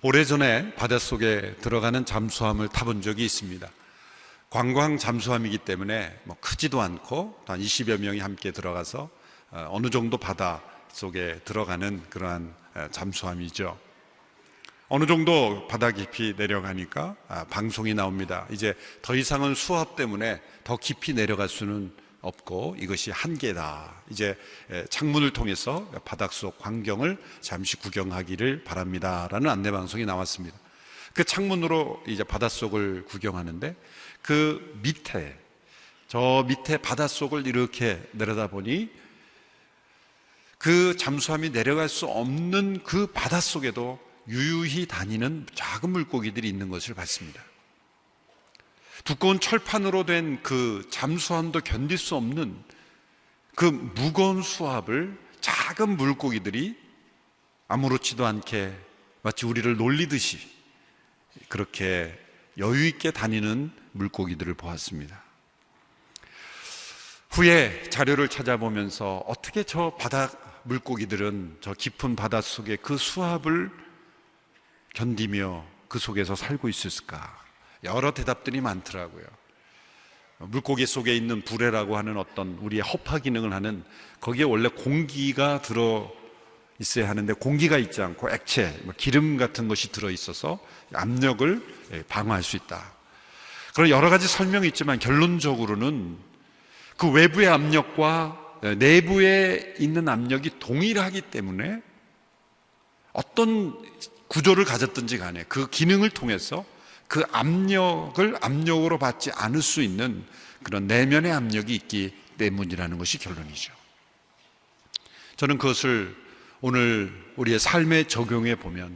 오래전에 바닷속에 들어가는 잠수함을 타본 적이 있습니다. 관광 잠수함이기 때문에 크지도 않고 한 20여 명이 함께 들어가서 어느 정도 바다 속에 들어가는 그러한 잠수함이죠. 어느 정도 바다 깊이 내려가니까 방송이 나옵니다. 이제 더 이상은 수압 때문에 더 깊이 내려갈 수는 없고 이것이 한계다. 이제 창문을 통해서 바닷속 광경을 잠시 구경하기를 바랍니다라는 안내 방송이 나왔습니다. 그 창문으로 이제 바닷속을 구경하는데 그 밑에, 저 밑에 바닷속을 이렇게 내려다보니 그 잠수함이 내려갈 수 없는 그 바닷속에도 유유히 다니는 작은 물고기들이 있는 것을 봤습니다. 두꺼운 철판으로 된 그 잠수함도 견딜 수 없는 그 무거운 수압을 작은 물고기들이 아무렇지도 않게 마치 우리를 놀리듯이 그렇게 여유 있게 다니는 물고기들을 보았습니다. 후에 자료를 찾아보면서 어떻게 저 바다 물고기들은 저 깊은 바닷속에 그 수압을 견디며 그 속에서 살고 있었을까? 여러 대답들이 많더라고요. 물고기 속에 있는 불에라고 하는 어떤 우리의 허파 기능을 하는, 거기에 원래 공기가 들어 있어야 하는데 공기가 있지 않고 액체, 기름 같은 것이 들어 있어서 압력을 방어할 수 있다. 그런 여러 가지 설명이 있지만 결론적으로는 그 외부의 압력과 내부에 있는 압력이 동일하기 때문에 어떤 구조를 가졌든지 간에 그 기능을 통해서 그 압력을 압력으로 받지 않을 수 있는 그런 내면의 압력이 있기 때문이라는 것이 결론이죠. 저는 그것을 오늘 우리의 삶에 적용해 보면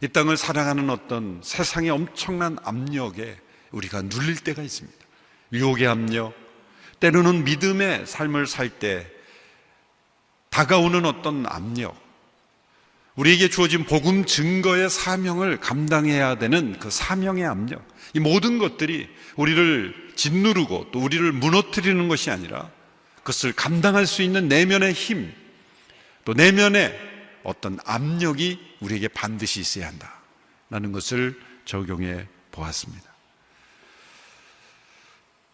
이 땅을 살아가는 어떤 세상의 엄청난 압력에 우리가 눌릴 때가 있습니다. 유혹의 압력, 때로는 믿음의 삶을 살 때 다가오는 어떤 압력, 우리에게 주어진 복음 증거의 사명을 감당해야 되는 그 사명의 압력, 이 모든 것들이 우리를 짓누르고 또 우리를 무너뜨리는 것이 아니라 그것을 감당할 수 있는 내면의 힘, 또 내면의 어떤 압력이 우리에게 반드시 있어야 한다라는 것을 적용해 보았습니다.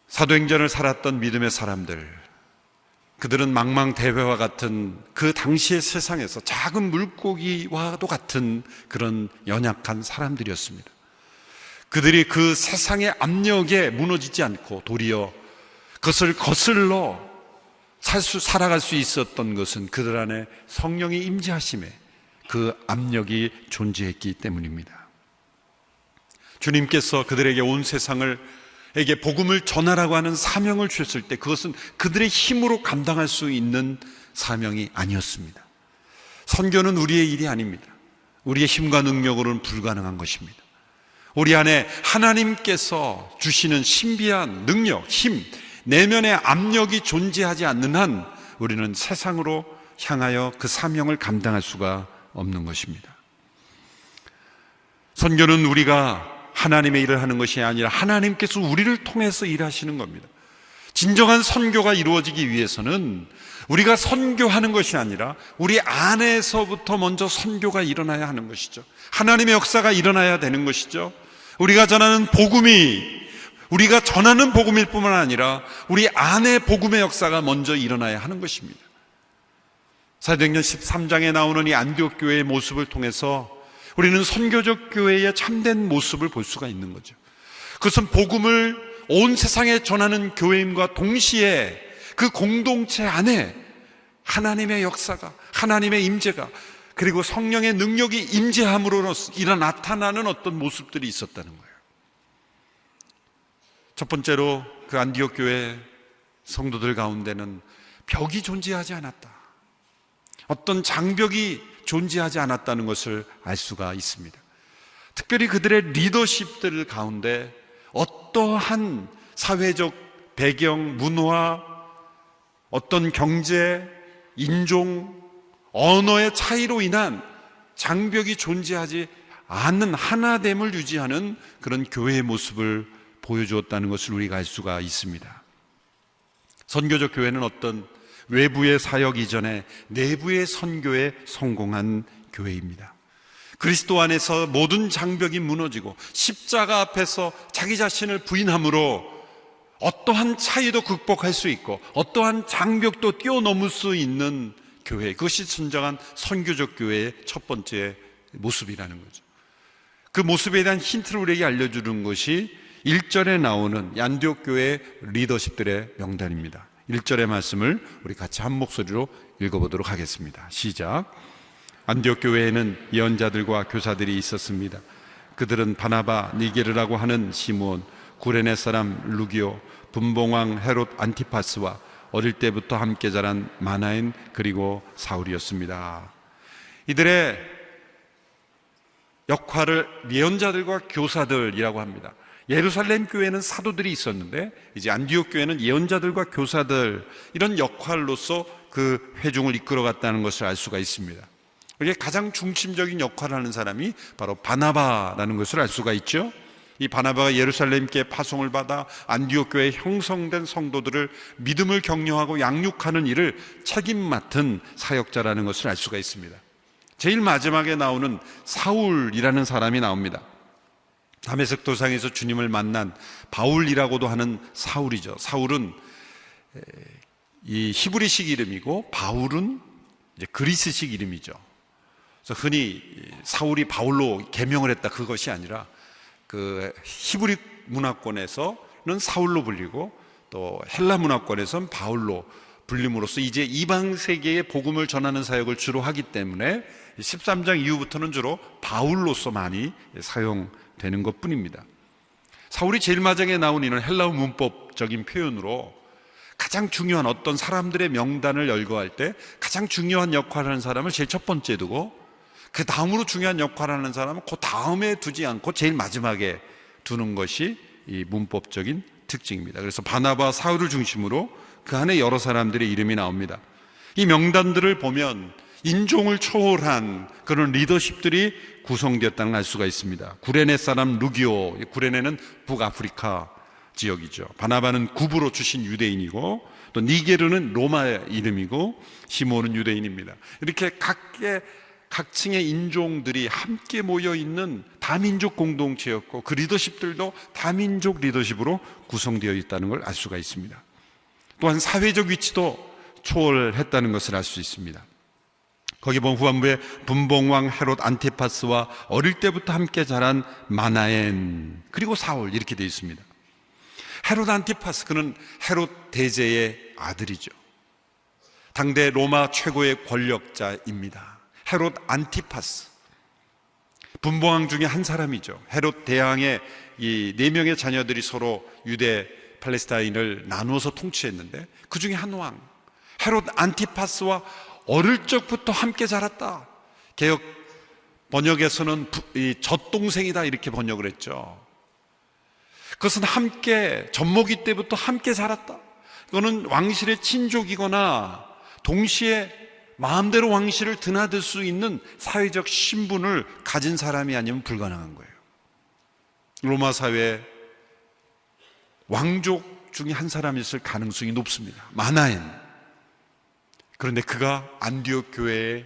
사도행전을 살았던 믿음의 사람들, 그들은 망망대해와 같은 그 당시의 세상에서 작은 물고기와도 같은 그런 연약한 사람들이었습니다. 그들이 그 세상의 압력에 무너지지 않고 도리어 그것을 거슬러 살아갈 수 있었던 것은 그들 안에 성령의 임재하심에 그 압력이 존재했기 때문입니다. 주님께서 그들에게 온 세상을 에게 복음을 전하라고 하는 사명을 주셨을 때 그것은 그들의 힘으로 감당할 수 있는 사명이 아니었습니다. 선교는 우리의 일이 아닙니다. 우리의 힘과 능력으로는 불가능한 것입니다. 우리 안에 하나님께서 주시는 신비한 능력, 힘, 내면의 압력이 존재하지 않는 한 우리는 세상으로 향하여 그 사명을 감당할 수가 없는 것입니다. 선교는 우리가 하나님의 일을 하는 것이 아니라 하나님께서 우리를 통해서 일하시는 겁니다. 진정한 선교가 이루어지기 위해서는 우리가 선교하는 것이 아니라 우리 안에서부터 먼저 선교가 일어나야 하는 것이죠. 하나님의 역사가 일어나야 되는 것이죠. 우리가 전하는 복음이 우리가 전하는 복음일 뿐만 아니라 우리 안에 복음의 역사가 먼저 일어나야 하는 것입니다. 사도행전 13장에 나오는 이 안디옥 교회의 모습을 통해서 우리는 선교적 교회의 참된 모습을 볼 수가 있는 거죠. 그것은 복음을 온 세상에 전하는 교회임과 동시에 그 공동체 안에 하나님의 역사가, 하나님의 임재가, 그리고 성령의 능력이 임재함으로 나타나는 어떤 모습들이 있었다는 거예요. 첫 번째로 그 안디옥 교회 성도들 가운데는 벽이 존재하지 않았다. 어떤 장벽이 존재하지 않았다는 것을 알 수가 있습니다. 특별히 그들의 리더십들 가운데 어떠한 사회적 배경, 문화, 어떤 경제, 인종, 언어의 차이로 인한 장벽이 존재하지 않는 하나됨을 유지하는 그런 교회의 모습을 보여주었다는 것을 우리가 알 수가 있습니다. 선교적 교회는 어떤 외부의 사역 이전에 내부의 선교에 성공한 교회입니다. 그리스도 안에서 모든 장벽이 무너지고 십자가 앞에서 자기 자신을 부인함으로 어떠한 차이도 극복할 수 있고 어떠한 장벽도 뛰어넘을 수 있는 교회, 그것이 진정한 선교적 교회의 첫 번째 모습이라는 거죠. 그 모습에 대한 힌트를 우리에게 알려주는 것이 1절에 나오는 안디옥 교회의 리더십들의 명단입니다. 1절의 말씀을 우리 같이 한 목소리로 읽어보도록 하겠습니다. 시작. 안디옥 교회에는 예언자들과 교사들이 있었습니다. 그들은 바나바, 니게르라고 하는 시므온, 구레네 사람 루기오, 분봉왕 헤롯 안티파스와 어릴 때부터 함께 자란 마나엔, 그리고 사울이었습니다. 이들의 역할을 예언자들과 교사들이라고 합니다. 예루살렘 교회는 사도들이 있었는데 이제 안디옥 교회는 예언자들과 교사들, 이런 역할로서 그 회중을 이끌어갔다는 것을 알 수가 있습니다. 이게 가장 중심적인 역할을 하는 사람이 바로 바나바라는 것을 알 수가 있죠. 이 바나바가 예루살렘께 파송을 받아 안디옥 교회에 형성된 성도들을 믿음을 격려하고 양육하는 일을 책임 맡은 사역자라는 것을 알 수가 있습니다. 제일 마지막에 나오는 사울이라는 사람이 나옵니다. 다메섹 도상에서 주님을 만난 바울이라고도 하는 사울이죠. 사울은 이 히브리식 이름이고 바울은 이제 그리스식 이름이죠. 그래서 흔히 사울이 바울로 개명을 했다, 그것이 아니라 그 히브리 문화권에서는 사울로 불리고 또 헬라 문화권에서는 바울로 불림으로써 이제 이방 세계에 복음을 전하는 사역을 주로 하기 때문에 13장 이후부터는 주로 바울로서 많이 사용되는 것뿐입니다. 사울이 제일 마지막에 나온 이는 헬라어 문법적인 표현으로 가장 중요한 어떤 사람들의 명단을 열거할 때 가장 중요한 역할을 하는 사람을 제일 첫 번째 두고 그 다음으로 중요한 역할을 하는 사람은 그 다음에 두지 않고 제일 마지막에 두는 것이 이 문법적인 특징입니다. 그래서 바나바, 사울을 중심으로 그 안에 여러 사람들의 이름이 나옵니다. 이 명단들을 보면 인종을 초월한 그런 리더십들이 구성되었다는 걸 알 수가 있습니다. 구레네 사람 루기오, 구레네는 북아프리카 지역이죠. 바나바는 구브로 출신 유대인이고 또 니게르는 로마 이름이고 시몬은 유대인입니다. 이렇게 각층의 인종들이 함께 모여있는 다민족 공동체였고 그 리더십들도 다민족 리더십으로 구성되어 있다는 걸 알 수가 있습니다. 또한 사회적 위치도 초월했다는 것을 알 수 있습니다. 거기 보면 후반부에 분봉왕 헤롯 안티파스와 어릴 때부터 함께 자란 마나엔, 그리고 사울, 이렇게 되어 있습니다. 헤롯 안티파스, 그는 헤롯 대제의 아들이죠. 당대 로마 최고의 권력자입니다. 헤롯 안티파스, 분봉왕 중에 한 사람이죠. 헤롯 대왕의 이 4명의 자녀들이 서로 유대 팔레스타인을 나누어서 통치했는데 그 중에 한 왕 헤롯 안티파스와 어릴 적부터 함께 자랐다. 개역 번역에서는 젖동생이다 이렇게 번역을 했죠. 그것은 함께 젖먹이 때부터 함께 자랐다. 이거는 왕실의 친족이거나 동시에 마음대로 왕실을 드나들 수 있는 사회적 신분을 가진 사람이 아니면 불가능한 거예요. 로마 사회에 왕족 중에 한 사람이었을 가능성이 높습니다. 마나엔. 그런데 그가 안디옥 교회의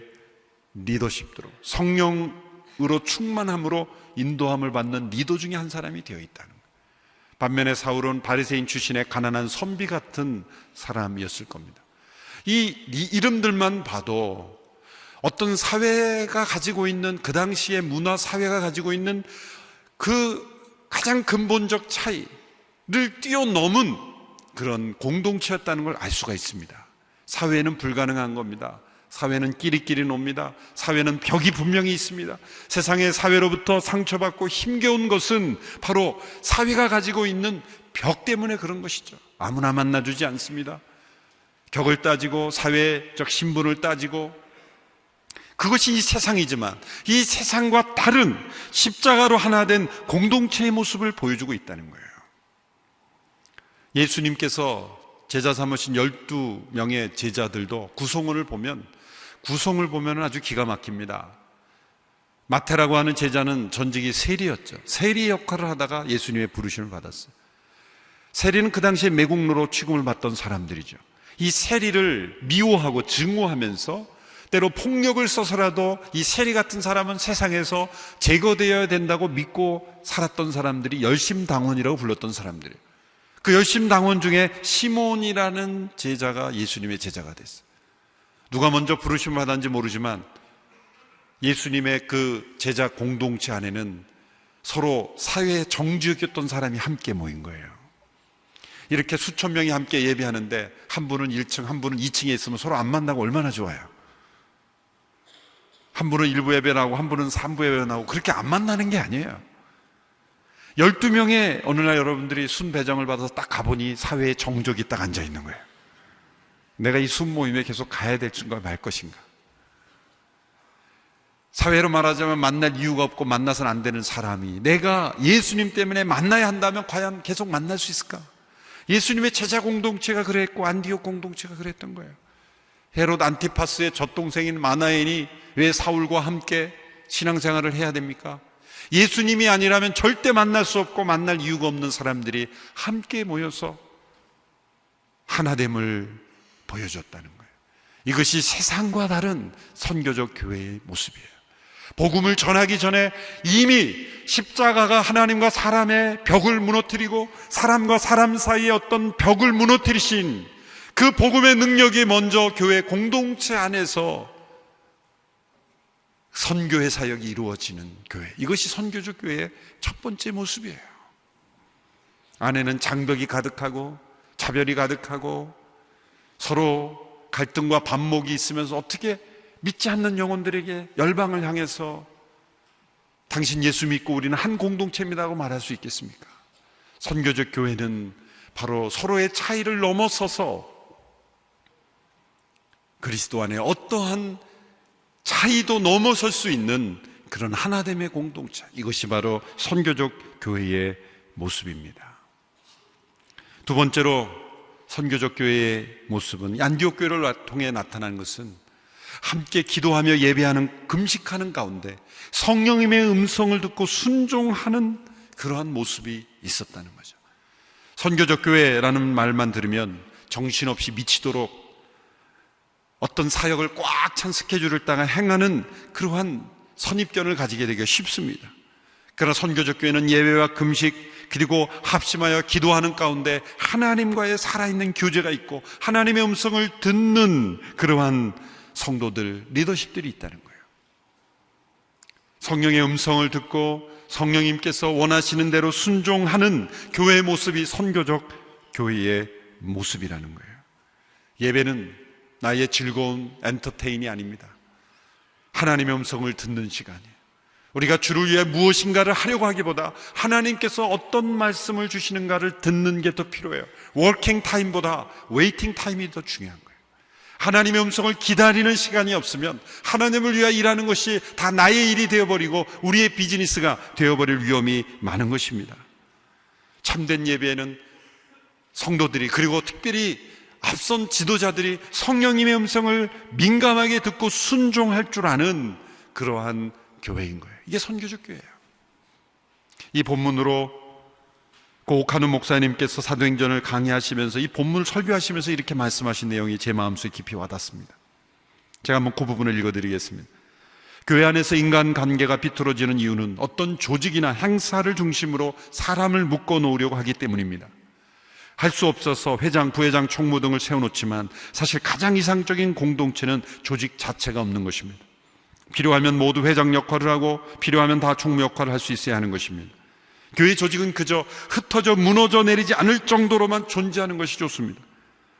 리더십대로 성령으로 충만함으로 인도함을 받는 리더 중에 한 사람이 되어 있다는 거예요. 반면에 사울은 바리새인 출신의 가난한 선비 같은 사람이었을 겁니다. 이 이름들만 봐도 어떤 사회가 가지고 있는, 그 당시의 문화 사회가 가지고 있는 그 가장 근본적 차이를 뛰어넘은 그런 공동체였다는 걸 알 수가 있습니다. 사회는 불가능한 겁니다. 사회는 끼리끼리 놉니다. 사회는 벽이 분명히 있습니다. 세상의 사회로부터 상처받고 힘겨운 것은 바로 사회가 가지고 있는 벽 때문에 그런 것이죠. 아무나 만나주지 않습니다. 격을 따지고 사회적 신분을 따지고, 그것이 이 세상이지만 이 세상과 다른 십자가로 하나 된 공동체의 모습을 보여주고 있다는 거예요. 예수님께서 제자 삼으신 12명의 제자들도 구성을 보면 아주 기가 막힙니다. 마태라고 하는 제자는 전직이 세리였죠. 세리 역할을 하다가 예수님의 부르심을 받았어요. 세리는 그 당시에 매국노로 취급을 받던 사람들이죠. 이 세리를 미워하고 증오하면서 때로 폭력을 써서라도 이 세리 같은 사람은 세상에서 제거되어야 된다고 믿고 살았던 사람들이 열심당원이라고 불렀던 사람들이에요. 그 열심당원 중에 시몬이라는 제자가 예수님의 제자가 됐어요. 누가 먼저 부르심을 받았는지 모르지만 예수님의 그 제자 공동체 안에는 서로 사회에 정직했던 사람이 함께 모인 거예요. 이렇게 수천 명이 함께 예배하는데 한 분은 1층, 한 분은 2층에 있으면 서로 안 만나고 얼마나 좋아요. 한 분은 1부 예배 나오고 한 분은 3부 예배 나오고 그렇게 안 만나는 게 아니에요. 12명의 어느 날 여러분들이 순 배정을 받아서 딱 가보니 사회에 정적이 딱 앉아 있는 거예요. 내가 이 순 모임에 계속 가야 될 것인가 말 것인가. 사회로 말하자면 만날 이유가 없고 만나서는 안 되는 사람이 내가 예수님 때문에 만나야 한다면 과연 계속 만날 수 있을까? 예수님의 제자 공동체가 그랬고 안디옥 공동체가 그랬던 거예요. 헤롯 안티파스의 젖동생인 마나엔이 왜 사울과 함께 신앙생활을 해야 됩니까? 예수님이 아니라면 절대 만날 수 없고 만날 이유가 없는 사람들이 함께 모여서 하나됨을 보여줬다는 거예요. 이것이 세상과 다른 선교적 교회의 모습이에요. 복음을 전하기 전에 이미 십자가가 하나님과 사람의 벽을 무너뜨리고 사람과 사람 사이의 어떤 벽을 무너뜨리신 그 복음의 능력이 먼저 교회 공동체 안에서 선교의 사역이 이루어지는 교회, 이것이 선교적 교회의 첫 번째 모습이에요. 안에는 장벽이 가득하고 차별이 가득하고 서로 갈등과 반목이 있으면서 어떻게 믿지 않는 영혼들에게 열방을 향해서 당신 예수 믿고 우리는 한 공동체입니다라고 말할 수 있겠습니까? 선교적 교회는 바로 서로의 차이를 넘어서서 그리스도 안에 어떠한 차이도 넘어설 수 있는 그런 하나됨의 공동체, 이것이 바로 선교적 교회의 모습입니다. 두 번째로 선교적 교회의 모습은 안디옥 교회를 통해 나타난 것은 함께 기도하며 예배하는 금식하는 가운데 성령님의 음성을 듣고 순종하는 그러한 모습이 있었다는 거죠. 선교적 교회라는 말만 들으면 정신없이 미치도록 어떤 사역을 꽉 찬 스케줄을 따라 행하는 그러한 선입견을 가지게 되기가 쉽습니다. 그러나 선교적 교회는 예배와 금식 그리고 합심하여 기도하는 가운데 하나님과의 살아있는 교제가 있고 하나님의 음성을 듣는 그러한 성도들, 리더십들이 있다는 거예요. 성령의 음성을 듣고 성령님께서 원하시는 대로 순종하는 교회의 모습이 선교적 교회의 모습이라는 거예요. 예배는 나의 즐거운 엔터테인이 아닙니다. 하나님의 음성을 듣는 시간이에요. 우리가 주를 위해 무엇인가를 하려고 하기보다 하나님께서 어떤 말씀을 주시는가를 듣는 게 더 필요해요. 워킹 타임보다 웨이팅 타임이 더 중요한 거예요. 하나님의 음성을 기다리는 시간이 없으면 하나님을 위해 일하는 것이 다 나의 일이 되어버리고 우리의 비즈니스가 되어버릴 위험이 많은 것입니다. 참된 예배에는 성도들이 그리고 특별히 앞선 지도자들이 성령님의 음성을 민감하게 듣고 순종할 줄 아는 그러한 교회인 거예요. 이게 선교적 교회예요. 이 본문으로 고옥하는 목사님께서 사도행전을 강의하시면서 이 본문을 설교하시면서 이렇게 말씀하신 내용이 제 마음속에 깊이 와닿습니다. 제가 한번 그 부분을 읽어드리겠습니다. 교회 안에서 인간관계가 비틀어지는 이유는 어떤 조직이나 행사를 중심으로 사람을 묶어놓으려고 하기 때문입니다. 할 수 없어서 회장, 부회장, 총무 등을 세워놓지만 사실 가장 이상적인 공동체는 조직 자체가 없는 것입니다. 필요하면 모두 회장 역할을 하고 필요하면 다 총무 역할을 할 수 있어야 하는 것입니다. 교회 조직은 그저 흩어져 무너져 내리지 않을 정도로만 존재하는 것이 좋습니다.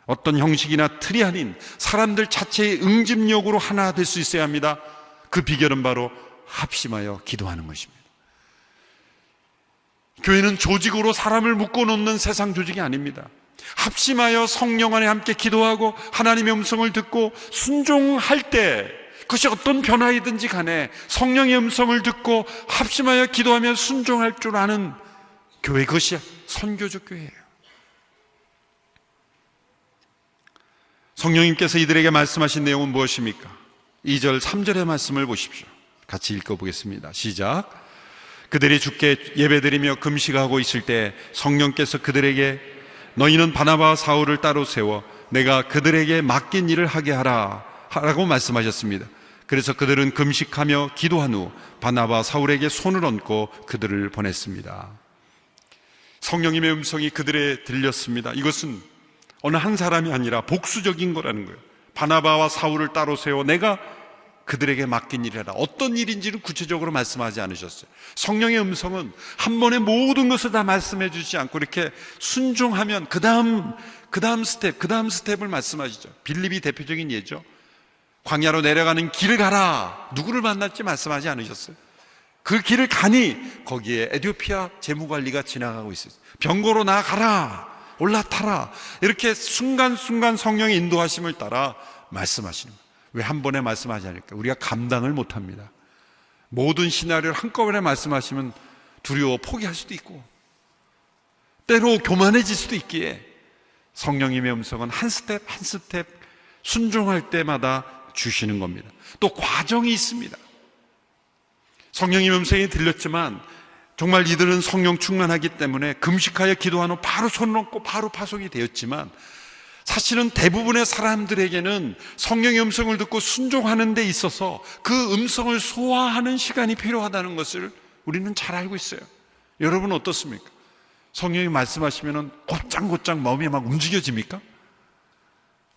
어떤 형식이나 틀이 아닌 사람들 자체의 응집력으로 하나 될 수 있어야 합니다. 그 비결은 바로 합심하여 기도하는 것입니다. 교회는 조직으로 사람을 묶어놓는 세상 조직이 아닙니다. 합심하여 성령 안에 함께 기도하고 하나님의 음성을 듣고 순종할 때 그것이 어떤 변화이든지 간에 성령의 음성을 듣고 합심하여 기도하며 순종할 줄 아는 교회, 그것이 선교적 교회예요. 성령님께서 이들에게 말씀하신 내용은 무엇입니까? 2절, 3절의 말씀을 보십시오. 같이 읽어보겠습니다. 시작. 그들이 주께 예배드리며 금식하고 있을 때 성령께서 그들에게 너희는 바나바와 사울을 따로 세워 내가 그들에게 맡긴 일을 하게 하라 라고 말씀하셨습니다. 그래서 그들은 금식하며 기도한 후 바나바 사울에게 손을 얹고 그들을 보냈습니다. 성령님의 음성이 그들에 들렸습니다. 이것은 어느 한 사람이 아니라 복수적인 거라는 거예요. 바나바와 사울을 따로 세워 내가 그들에게 맡긴 일이라. 어떤 일인지는 구체적으로 말씀하지 않으셨어요. 성령의 음성은 한 번에 모든 것을 다 말씀해 주지 않고 이렇게 순종하면 그 다음 스텝을 말씀하시죠. 빌립이 대표적인 예죠. 광야로 내려가는 길을 가라. 누구를 만날지 말씀하지 않으셨어요. 그 길을 가니 거기에 에티오피아 재무관리가 지나가고 있어요. 병고로 나아가라. 올라타라. 이렇게 순간순간 성령의 인도하심을 따라 말씀하시는 거예요. 왜 한 번에 말씀하지 않을까? 우리가 감당을 못합니다. 모든 시나리오를 한꺼번에 말씀하시면 두려워 포기할 수도 있고 때로 교만해질 수도 있기에 성령님의 음성은 한 스텝 한 스텝 순종할 때마다 주시는 겁니다. 또 과정이 있습니다. 성령님의 음성이 들렸지만 정말 이들은 성령 충만하기 때문에 금식하여 기도한 후 바로 손을 얹고 바로 파송이 되었지만 사실은 대부분의 사람들에게는 성령의 음성을 듣고 순종하는 데 있어서 그 음성을 소화하는 시간이 필요하다는 것을 우리는 잘 알고 있어요. 여러분은 어떻습니까? 성령이 말씀하시면 곧장곧장 마음이 막 움직여집니까?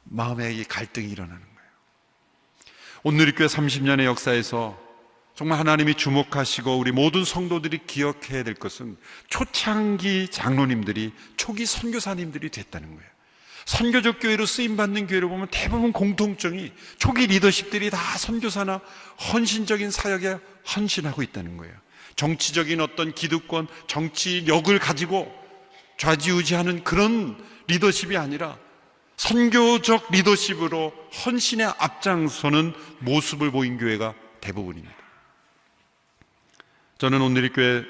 마음에 이 갈등이 일어나는 거예요. 온누리교회 30년의 역사에서 정말 하나님이 주목하시고 우리 모든 성도들이 기억해야 될 것은 초창기 장로님들이 초기 선교사님들이 됐다는 거예요. 선교적 교회로 쓰임받는 교회를 보면 대부분 공통점이 초기 리더십들이 다 선교사나 헌신적인 사역에 헌신하고 있다는 거예요. 정치적인 어떤 기득권, 정치력을 가지고 좌지우지하는 그런 리더십이 아니라 선교적 리더십으로 헌신에 앞장서는 모습을 보인 교회가 대부분입니다. 저는 온누리교회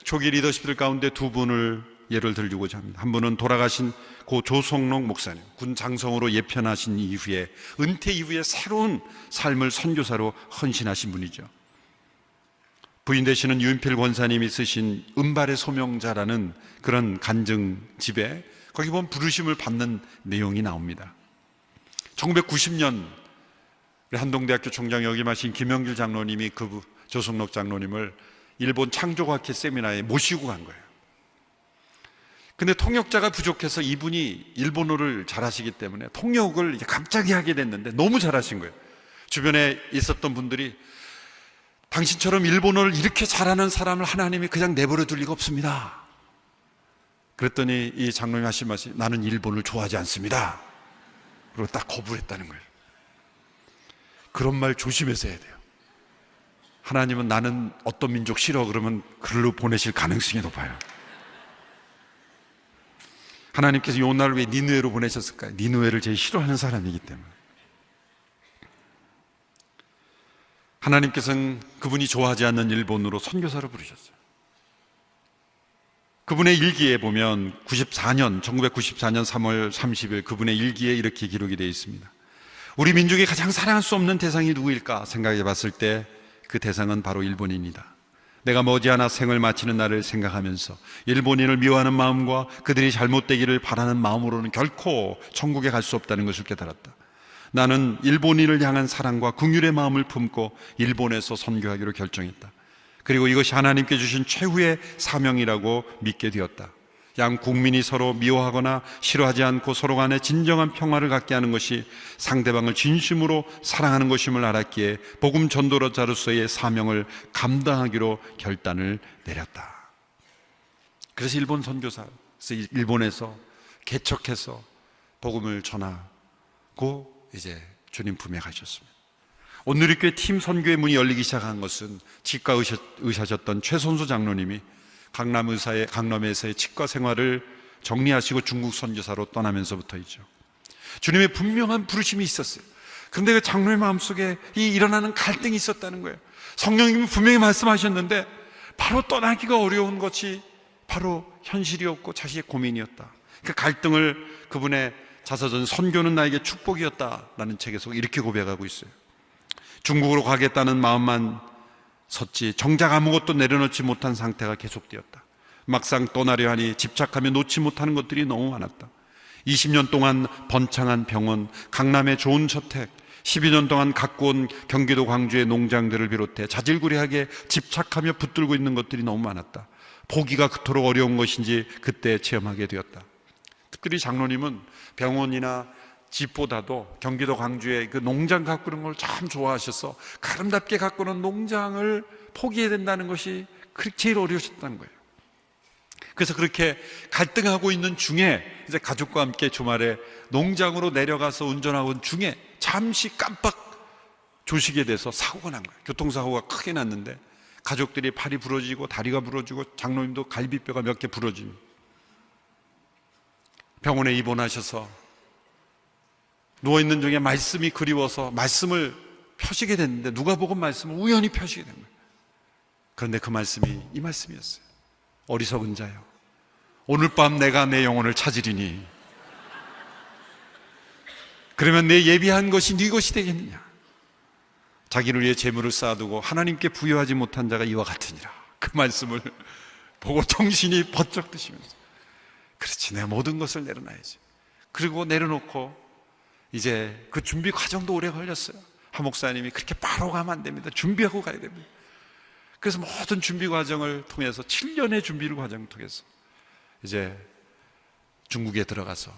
초기 리더십들 가운데 두 분을 예를 들고자 합니다. 한 분은 돌아가신 고 조성록 목사님, 군 장성으로 예편하신 이후에 은퇴 이후에 새로운 삶을 선교사로 헌신하신 분이죠. 부인 되시는 유인필 권사님이 쓰신 은발의 소명자라는 그런 간증집에 거기 보면 부르심을 받는 내용이 나옵니다. 1990년 한동대학교 총장 역임하신 김영길 장로님이 그 조성록 장로님을 일본 창조과학회 세미나에 모시고 간 거예요. 근데 통역자가 부족해서 이분이 일본어를 잘하시기 때문에 통역을 이제 갑자기 하게 됐는데 너무 잘하신 거예요. 주변에 있었던 분들이 당신처럼 일본어를 이렇게 잘하는 사람을 하나님이 그냥 내버려 둘 리가 없습니다. 그랬더니 이 장로님 하신 말씀이 나는 일본을 좋아하지 않습니다. 그리고 딱 거부를 했다는 거예요. 그런 말 조심해서 해야 돼요. 하나님은 나는 어떤 민족 싫어 그러면 글로 보내실 가능성이 높아요. 하나님께서 요나를 왜 니느웨로 보내셨을까요? 니느웨를 제일 싫어하는 사람이기 때문에. 하나님께서는 그분이 좋아하지 않는 일본으로 선교사를 부르셨어요. 그분의 일기에 보면 1994년 3월 30일 그분의 일기에 이렇게 기록이 되어 있습니다. 우리 민족이 가장 사랑할 수 없는 대상이 누구일까 생각해 봤을 때 그 대상은 바로 일본인이다. 내가 머지않아 생을 마치는 날을 생각하면서 일본인을 미워하는 마음과 그들이 잘못되기를 바라는 마음으로는 결코 천국에 갈 수 없다는 것을 깨달았다. 나는 일본인을 향한 사랑과 긍휼의 마음을 품고 일본에서 선교하기로 결정했다. 그리고 이것이 하나님께 주신 최후의 사명이라고 믿게 되었다. 양 국민이 서로 미워하거나 싫어하지 않고 서로 간에 진정한 평화를 갖게 하는 것이 상대방을 진심으로 사랑하는 것임을 알았기에 복음 전도자로서의 사명을 감당하기로 결단을 내렸다. 그래서 일본 선교사, 일본에서 개척해서 복음을 전하고 이제 주님 품에 가셨습니다. 온누리교회 팀 선교의 문이 열리기 시작한 것은 치과 의사셨던 최선수 장로님이 강남에서의 치과 생활을 정리하시고 중국 선교사로 떠나면서부터이죠. 주님의 분명한 부르심이 있었어요. 그런데 그 장로의 마음속에 이 일어나는 갈등이 있었다는 거예요. 성령님이 분명히 말씀하셨는데 바로 떠나기가 어려운 것이 바로 현실이었고 자신의 고민이었다. 그 갈등을 그분의 자서전 선교는 나에게 축복이었다라는 책에서 이렇게 고백하고 있어요. 중국으로 가겠다는 마음만 섰지 정작 아무것도 내려놓지 못한 상태가 계속되었다. 막상 떠나려 하니 집착하며 놓지 못하는 것들이 너무 많았다. 20년 동안 번창한 병원, 강남의 좋은 저택, 12년 동안 갖고 온 경기도 광주의 농장들을 비롯해 자질구레하게 집착하며 붙들고 있는 것들이 너무 많았다. 보기가 그토록 어려운 것인지 그때 체험하게 되었다. 특별히 장로님은 병원이나 집보다도 경기도 광주의 그 농장 가꾸는 걸 참 좋아하셔서 아름답게 가꾸는 농장을 포기해야 된다는 것이 제일 어려우셨다는 거예요. 그래서 그렇게 갈등하고 있는 중에 이제 가족과 함께 주말에 농장으로 내려가서 운전하고 중에 잠시 깜빡 조시게 돼서 사고가 난 거예요. 교통사고가 크게 났는데 가족들이 팔이 부러지고 다리가 부러지고 장로님도 갈비뼈가 몇 개 부러진, 병원에 입원하셔서 누워있는 중에 말씀이 그리워서 말씀을 펴시게 됐는데 누가복음 말씀을 우연히 펴시게 된 거예요. 그런데 그 말씀이 이 말씀이었어요. 어리석은 자요, 오늘 밤 내가 내 영혼을 찾으리니 그러면 내 예비한 것이 네 것이 되겠느냐. 자기를 위해 재물을 쌓아두고 하나님께 부여하지 못한 자가 이와 같으니라. 그 말씀을 보고 정신이 번쩍 드시면서, 그렇지, 내 모든 것을 내려놔야지. 그리고 내려놓고 이제 그 준비 과정도 오래 걸렸어요. 한 목사님이 그렇게 바로 가면 안 됩니다. 준비하고 가야 됩니다. 그래서 모든 준비 과정을 통해서 7년의 준비를 과정을 통해서 이제 중국에 들어가서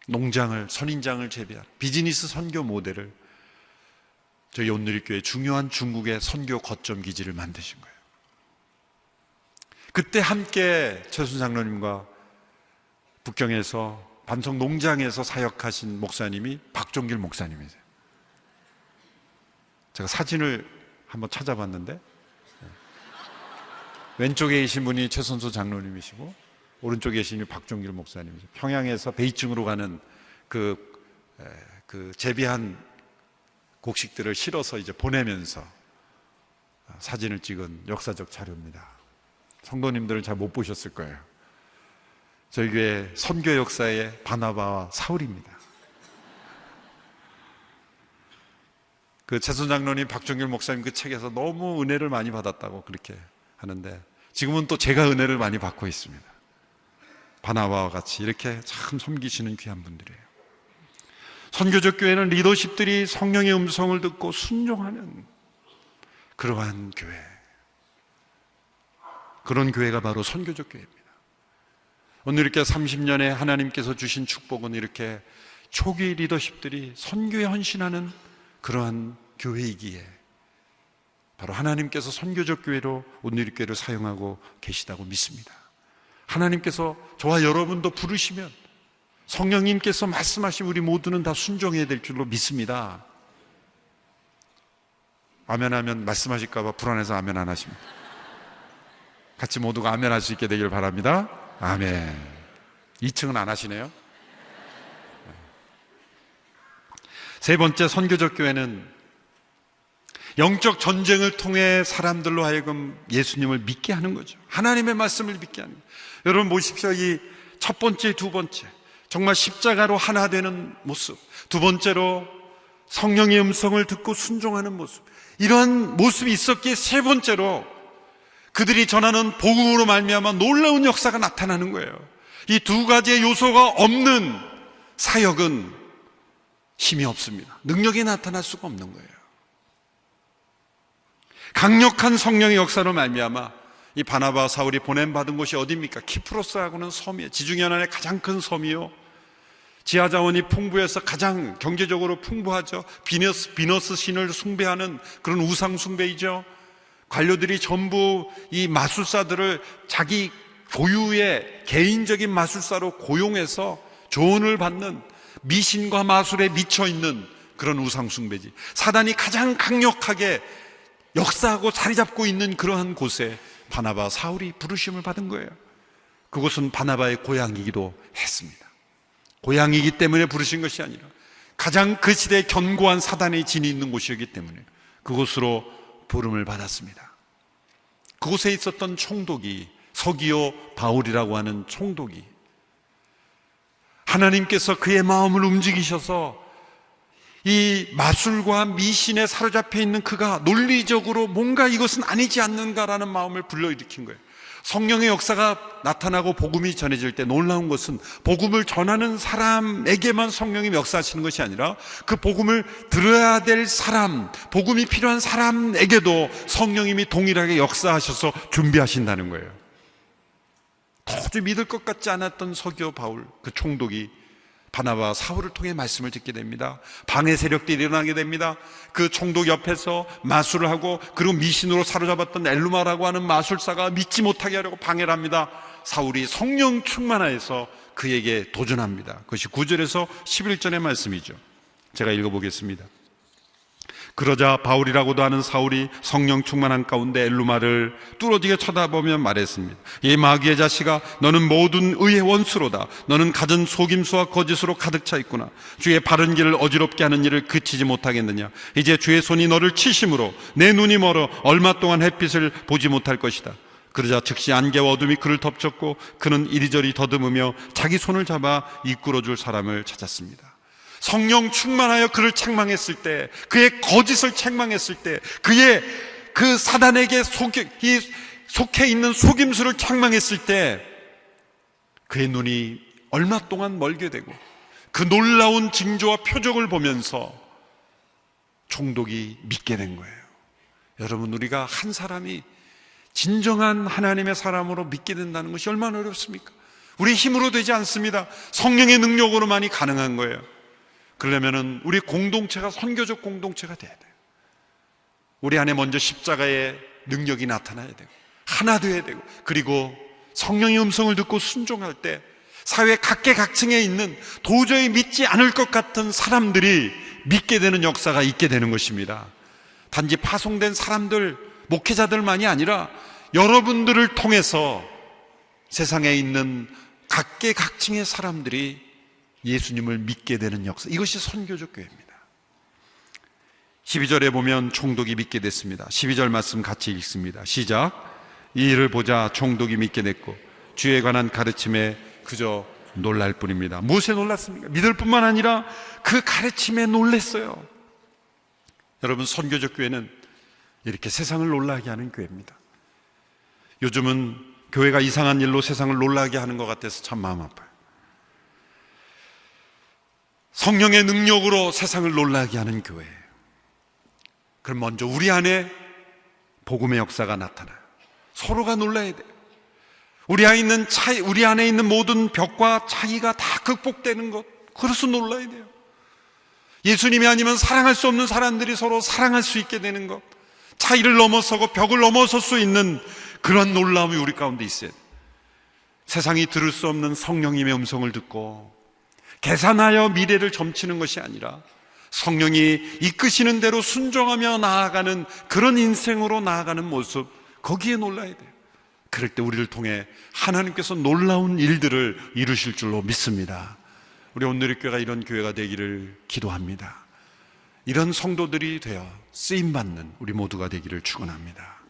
농장을, 선인장을 재배한 비즈니스 선교 모델을 저희 온누리교회 중요한 중국의 선교 거점 기지를 만드신 거예요. 그때 함께 최순 장로님과 북경에서 반석 농장에서 사역하신 목사님이 박종길 목사님이세요. 제가 사진을 한번 찾아봤는데 왼쪽에 계신 분이 최선수 장로님이시고 오른쪽에 계신 분이 박종길 목사님이죠. 평양에서 베이징으로 가는 그 재배한 곡식들을 실어서 이제 보내면서 사진을 찍은 역사적 자료입니다. 성도님들은 잘 못 보셨을 거예요. 저희 교회 선교 역사의 바나바와 사울입니다. 그 최순 장로님, 박종길 목사님 그 책에서 너무 은혜를 많이 받았다고 그렇게 하는데 지금은 또 제가 은혜를 많이 받고 있습니다. 바나바와 같이 이렇게 참 섬기시는 귀한 분들이에요. 선교적 교회는 리더십들이 성령의 음성을 듣고 순종하는 그러한 교회, 그런 교회가 바로 선교적 교회입니다. 오늘 이렇게 30년에 하나님께서 주신 축복은 이렇게 초기 리더십들이 선교에 헌신하는 그러한 교회이기에 바로 하나님께서 선교적 교회로 온누리교회를 사용하고 계시다고 믿습니다. 하나님께서 저와 여러분도 부르시면 성령님께서 말씀하신 우리 모두는 다 순종해야 될 줄로 믿습니다. 아멘 하면 말씀하실까 봐 불안해서 아멘 안 하십니다. 같이 모두가 아멘 할 수 있게 되길 바랍니다. 아멘. 2층은 안 하시네요. 세 번째, 선교적 교회는 영적 전쟁을 통해 사람들로 하여금 예수님을 믿게 하는 거죠. 하나님의 말씀을 믿게 하는 거예요. 여러분 보십시오. 이 첫 번째, 두 번째, 정말 십자가로 하나 되는 모습, 두 번째로 성령의 음성을 듣고 순종하는 모습, 이러한 모습이 있었기에 세 번째로 그들이 전하는 복음으로 말미암아 놀라운 역사가 나타나는 거예요. 이 두 가지의 요소가 없는 사역은 힘이 없습니다. 능력이 나타날 수가 없는 거예요. 강력한 성령의 역사로 말미암아 이 바나바 사울이 보냄받은 곳이 어디입니까? 키프로스하고는 섬이에요. 지중해안의 가장 큰 섬이요, 지하자원이 풍부해서 가장 경제적으로 풍부하죠. 비너스 신을 숭배하는 그런 우상 숭배이죠. 관료들이 전부 이 마술사들을 자기 고유의 개인적인 마술사로 고용해서 조언을 받는, 미신과 마술에 미쳐있는 그런 우상 숭배지. 사단이 가장 강력하게 역사하고 자리 잡고 있는 그러한 곳에 바나바 사울이 부르심을 받은 거예요. 그곳은 바나바의 고향이기도 했습니다. 고향이기 때문에 부르신 것이 아니라 가장 그 시대에 견고한 사단의 진이 있는 곳이었기 때문에 그곳으로 부름을 받았습니다. 그곳에 있었던 총독이 서기오 바울이라고 하는 총독이 하나님께서 그의 마음을 움직이셔서 이 마술과 미신에 사로잡혀 있는 그가 논리적으로 뭔가 이것은 아니지 않는가라는 마음을 불러일으킨 거예요. 성령의 역사가 나타나고 복음이 전해질 때 놀라운 것은 복음을 전하는 사람에게만 성령이 역사하시는 것이 아니라 그 복음을 들어야 될 사람, 복음이 필요한 사람에게도 성령님이 동일하게 역사하셔서 준비하신다는 거예요. 도저히 믿을 것 같지 않았던 서기오 바울, 그 총독이 바나바와 사울을 통해 말씀을 듣게 됩니다. 방해 세력들이 일어나게 됩니다. 그 총독 옆에서 마술을 하고, 그리고 미신으로 사로잡았던 엘루마라고 하는 마술사가 믿지 못하게 하려고 방해를 합니다. 사울이 성령 충만하여서 그에게 도전합니다. 그것이 9절에서 11절의 말씀이죠. 제가 읽어보겠습니다. 그러자 바울이라고도 하는 사울이 성령 충만한 가운데 엘루마를 뚫어지게 쳐다보며 말했습니다. 이 마귀의 자식아, 너는 모든 의의 원수로다. 너는 갖은 속임수와 거짓으로 가득 차 있구나. 주의 바른 길을 어지럽게 하는 일을 그치지 못하겠느냐. 이제 주의 손이 너를 치심으로 내 눈이 멀어 얼마 동안 햇빛을 보지 못할 것이다. 그러자 즉시 안개와 어둠이 그를 덮쳤고 그는 이리저리 더듬으며 자기 손을 잡아 이끌어줄 사람을 찾았습니다. 성령 충만하여 그를 책망했을 때, 그의 거짓을 책망했을 때, 그의 그 사단에게 속해 있는 속임수를 책망했을 때 그의 눈이 얼마 동안 멀게 되고 그 놀라운 징조와 표적을 보면서 총독이 믿게 된 거예요. 여러분, 우리가 한 사람이 진정한 하나님의 사람으로 믿게 된다는 것이 얼마나 어렵습니까? 우리 힘으로 되지 않습니다. 성령의 능력으로만이 가능한 거예요. 그러려면은 우리 공동체가 선교적 공동체가 돼야 돼요. 우리 안에 먼저 십자가의 능력이 나타나야 되고 하나 되어야 되고, 그리고 성령의 음성을 듣고 순종할 때 사회 각계각층에 있는 도저히 믿지 않을 것 같은 사람들이 믿게 되는 역사가 있게 되는 것입니다. 단지 파송된 사람들, 목회자들만이 아니라 여러분들을 통해서 세상에 있는 각계각층의 사람들이 예수님을 믿게 되는 역사, 이것이 선교적 교회입니다. 12절에 보면 총독이 믿게 됐습니다. 12절 말씀 같이 읽습니다. 시작. 이 일을 보자 총독이 믿게 됐고 주에 관한 가르침에 그저 놀랄 뿐입니다. 무엇에 놀랐습니까? 믿을 뿐만 아니라 그 가르침에 놀랐어요. 여러분, 선교적 교회는 이렇게 세상을 놀라게 하는 교회입니다. 요즘은 교회가 이상한 일로 세상을 놀라게 하는 것 같아서 참 마음 아파요. 성령의 능력으로 세상을 놀라게 하는 교회. 그럼 먼저 우리 안에 복음의 역사가 나타나요. 서로가 놀라야 돼요. 우리 안에 있는 모든 벽과 차이가 다 극복되는 것, 그래서 놀라야 돼요. 예수님이 아니면 사랑할 수 없는 사람들이 서로 사랑할 수 있게 되는 것, 차이를 넘어서고 벽을 넘어설 수 있는 그런 놀라움이 우리 가운데 있어야 돼요. 세상이 들을 수 없는 성령님의 음성을 듣고 계산하여 미래를 점치는 것이 아니라 성령이 이끄시는 대로 순종하며 나아가는 그런 인생으로 나아가는 모습, 거기에 놀라야 돼요. 그럴 때 우리를 통해 하나님께서 놀라운 일들을 이루실 줄로 믿습니다. 우리 온누리교회가 이런 교회가 되기를 기도합니다. 이런 성도들이 되어 쓰임받는 우리 모두가 되기를 축원합니다.